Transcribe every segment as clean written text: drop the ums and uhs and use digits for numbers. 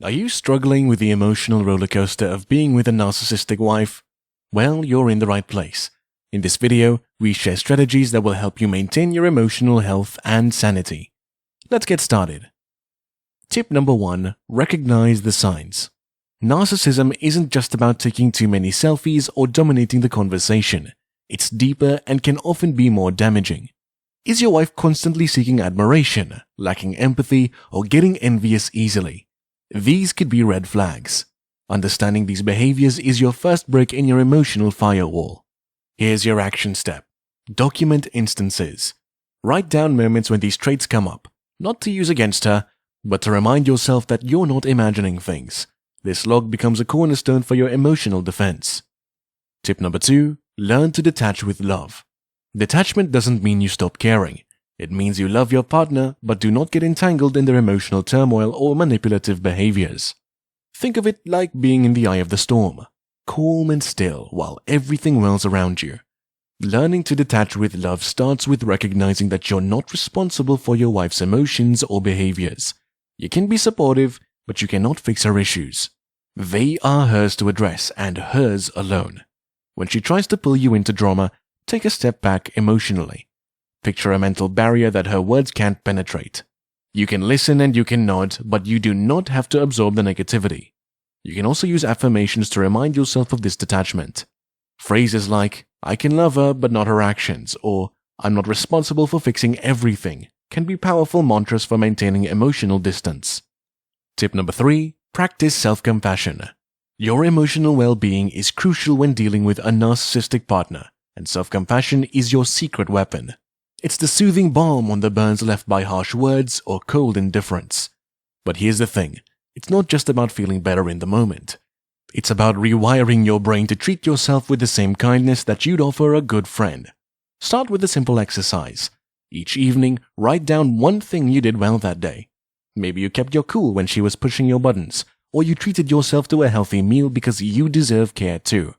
Are you struggling with the emotional roller coaster of being with a narcissistic wife? Well, you're in the right place. In this video, we share strategies that will help you maintain your emotional health and sanity. Let's get started. Tip number 1. Recognize the signs. Narcissism isn't just about taking too many selfies or dominating the conversation. It's deeper and can often be more damaging. Is your wife constantly seeking admiration, lacking empathy, or getting envious easily? These could be red flags. Understanding these behaviors is your first break in your emotional firewall. Here's your action step. Document instances. Write down moments when these traits come up, not to use against her, but to remind yourself that you're not imagining things. This log becomes a cornerstone for your emotional defense. Tip number 2. Learn to detach with love. Detachment doesn't mean you stop caring. It means you love your partner, but do not get entangled in their emotional turmoil or manipulative behaviors. Think of it like being in the eye of the storm, calm and still while everything whirls around you. Learning to detach with love starts with recognizing that you're not responsible for your wife's emotions or behaviors. You can be supportive, but you cannot fix her issues. They are hers to address and hers alone. When she tries to pull you into drama, take a step back emotionally. Picture a mental barrier that her words can't penetrate. You can listen and you can nod, but you do not have to absorb the negativity. You can also use affirmations to remind yourself of this detachment. Phrases like, "I can love her but not her actions," or "I'm not responsible for fixing everything," can be powerful mantras for maintaining emotional distance. Tip number 3. Practice self-compassion. Your emotional well-being is crucial when dealing with a narcissistic partner, and self-compassion is your secret weapon. It's the soothing balm on the burns left by harsh words or cold indifference. But here's the thing, it's not just about feeling better in the moment. It's about rewiring your brain to treat yourself with the same kindness that you'd offer a good friend. Start with a simple exercise. Each evening, write down one thing you did well that day. Maybe you kept your cool when she was pushing your buttons, or you treated yourself to a healthy meal because you deserve care too.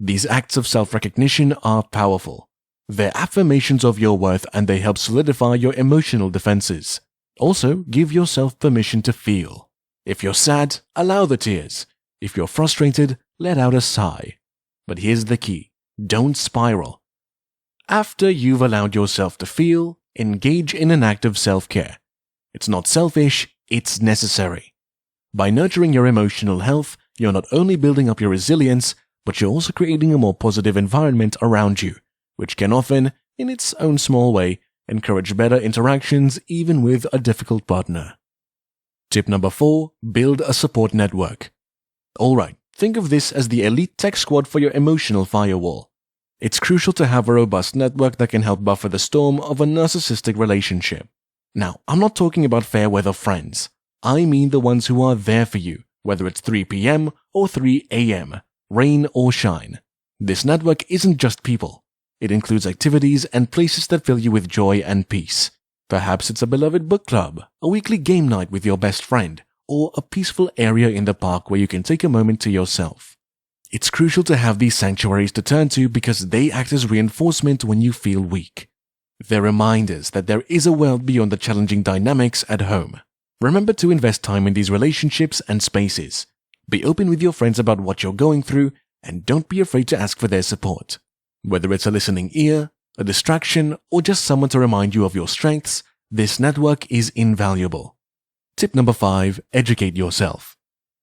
These acts of self-recognition are powerful. They're affirmations of your worth and they help solidify your emotional defenses. Also, give yourself permission to feel. If you're sad, allow the tears. If you're frustrated, let out a sigh. But here's the key. Don't spiral. After you've allowed yourself to feel, engage in an act of self-care. It's not selfish, it's necessary. By nurturing your emotional health, you're not only building up your resilience, but you're also creating a more positive environment around you, which can often, in its own small way, encourage better interactions even with a difficult partner. Tip number 4. Build a support network. Alright, think of this as the elite tech squad for your emotional firewall. It's crucial to have a robust network that can help buffer the storm of a narcissistic relationship. Now, I'm not talking about fair weather friends. I mean the ones who are there for you, whether it's 3 p.m. or 3 a.m., rain or shine. This network isn't just people. It includes activities and places that fill you with joy and peace. Perhaps it's a beloved book club, a weekly game night with your best friend, or a peaceful area in the park where you can take a moment to yourself. It's crucial to have these sanctuaries to turn to because they act as reinforcement when you feel weak. They're reminders that there is a world beyond the challenging dynamics at home. Remember to invest time in these relationships and spaces. Be open with your friends about what you're going through, and don't be afraid to ask for their support. Whether it's a listening ear, a distraction, or just someone to remind you of your strengths, this network is invaluable. Tip number 5. Educate yourself.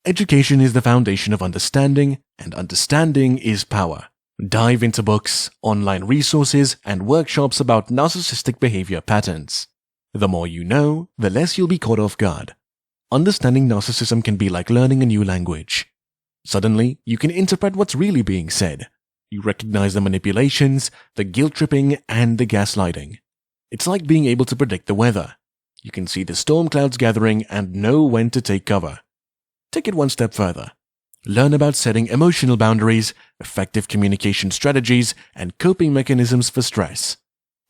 Education is the foundation of understanding, and understanding is power. Dive into books, online resources, and workshops about narcissistic behavior patterns. The more you know, the less you'll be caught off guard. Understanding narcissism can be like learning a new language. Suddenly, you can interpret what's really being said. You recognize the manipulations, the guilt-tripping, and the gaslighting. It's like being able to predict the weather. You can see the storm clouds gathering and know when to take cover. Take it one step further. Learn about setting emotional boundaries, effective communication strategies, and coping mechanisms for stress.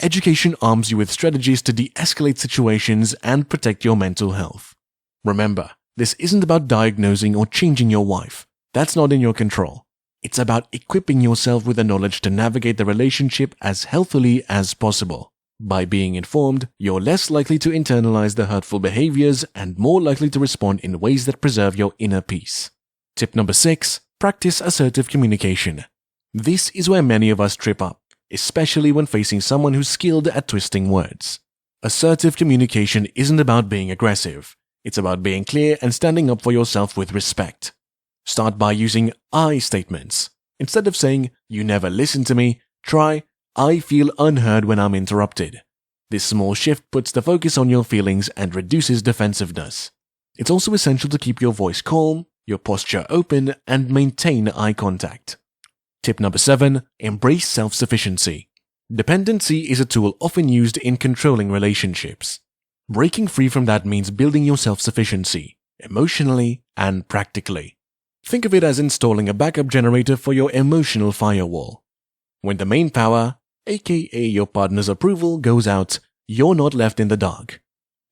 Education arms you with strategies to de-escalate situations and protect your mental health. Remember, this isn't about diagnosing or changing your wife. That's not in your control. It's about equipping yourself with the knowledge to navigate the relationship as healthily as possible. By being informed, you're less likely to internalize the hurtful behaviors and more likely to respond in ways that preserve your inner peace. Tip number 6. Practice assertive communication. This is where many of us trip up, especially when facing someone who's skilled at twisting words. Assertive communication isn't about being aggressive. It's about being clear and standing up for yourself with respect. Start by using I statements. Instead of saying, "You never listen to me," try, "I feel unheard when I'm interrupted." This small shift puts the focus on your feelings and reduces defensiveness. It's also essential to keep your voice calm, your posture open, and maintain eye contact. Tip number 7. Embrace self-sufficiency. Dependency is a tool often used in controlling relationships. Breaking free from that means building your self-sufficiency, emotionally and practically. Think of it as installing a backup generator for your emotional firewall. When the main power, aka your partner's approval, goes out, you're not left in the dark.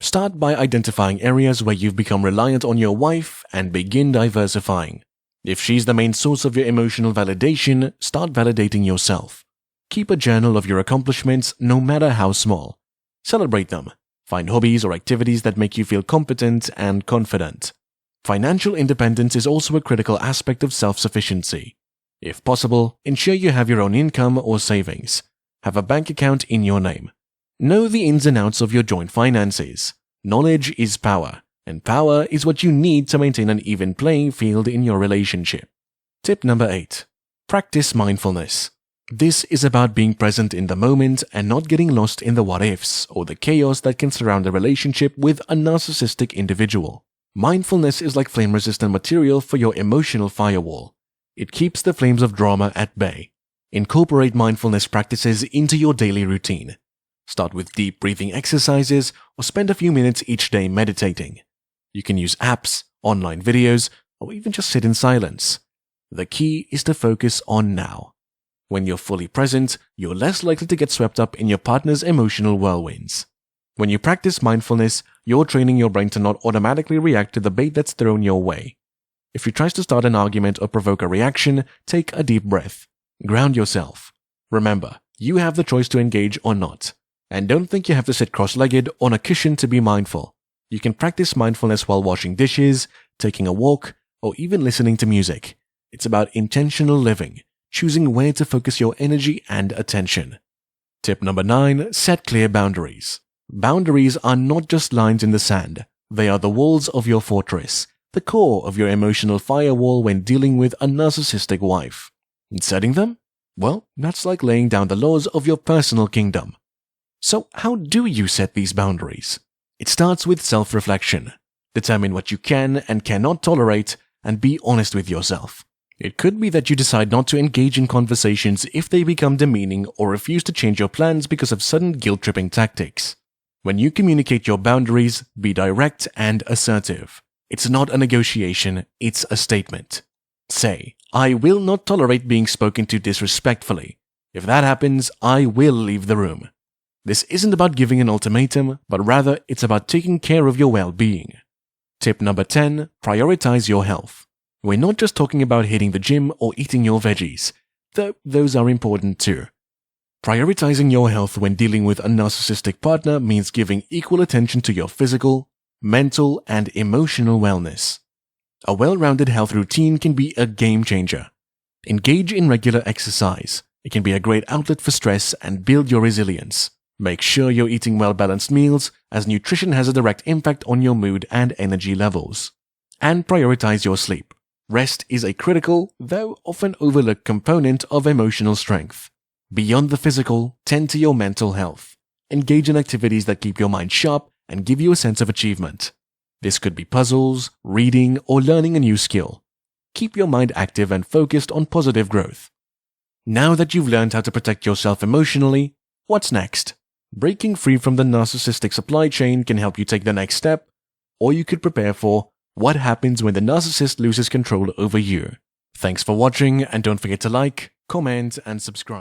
Start by identifying areas where you've become reliant on your wife and begin diversifying. If she's the main source of your emotional validation, start validating yourself. Keep a journal of your accomplishments, no matter how small. Celebrate them. Find hobbies or activities that make you feel competent and confident. Financial independence is also a critical aspect of self-sufficiency. If possible, ensure you have your own income or savings. Have a bank account in your name. Know the ins and outs of your joint finances. Knowledge is power, and power is what you need to maintain an even playing field in your relationship. Tip number 8. Practice mindfulness. This is about being present in the moment and not getting lost in the what-ifs or the chaos that can surround a relationship with a narcissistic individual. Mindfulness is like flame-resistant material for your emotional firewall. It keeps the flames of drama at bay. Incorporate mindfulness practices into your daily routine. Start with deep breathing exercises or spend a few minutes each day meditating. You can use apps, online videos, or even just sit in silence. The key is to focus on now. When you're fully present, you're less likely to get swept up in your partner's emotional whirlwinds. When you practice mindfulness, you're training your brain to not automatically react to the bait that's thrown your way. If he tries to start an argument or provoke a reaction, take a deep breath. Ground yourself. Remember, you have the choice to engage or not. And don't think you have to sit cross-legged on a cushion to be mindful. You can practice mindfulness while washing dishes, taking a walk, or even listening to music. It's about intentional living, choosing where to focus your energy and attention. Tip number 9. Set clear boundaries. Boundaries are not just lines in the sand. They are the walls of your fortress, the core of your emotional firewall when dealing with a narcissistic wife. And setting them? Well, that's like laying down the laws of your personal kingdom. So how do you set these boundaries? It starts with self-reflection. Determine what you can and cannot tolerate and be honest with yourself. It could be that you decide not to engage in conversations if they become demeaning or refuse to change your plans because of sudden guilt-tripping tactics. When you communicate your boundaries, be direct and assertive. It's not a negotiation, it's a statement. Say, "I will not tolerate being spoken to disrespectfully. If that happens, I will leave the room." This isn't about giving an ultimatum, but rather it's about taking care of your well-being. Tip number 10. Prioritize your health. We're not just talking about hitting the gym or eating your veggies, though those are important too. Prioritizing your health when dealing with a narcissistic partner means giving equal attention to your physical, mental, and emotional wellness. A well-rounded health routine can be a game changer. Engage in regular exercise. It can be a great outlet for stress and build your resilience. Make sure you're eating well-balanced meals, as nutrition has a direct impact on your mood and energy levels. And prioritize your sleep. Rest is a critical, though often overlooked component of emotional strength. Beyond the physical, tend to your mental health. Engage in activities that keep your mind sharp and give you a sense of achievement. This could be puzzles, reading, or learning a new skill. Keep your mind active and focused on positive growth. Now that you've learned how to protect yourself emotionally, what's next? Breaking free from the narcissistic supply chain can help you take the next step, or you could prepare for what happens when the narcissist loses control over you. Thanks for watching, and don't forget to like, comment, and subscribe.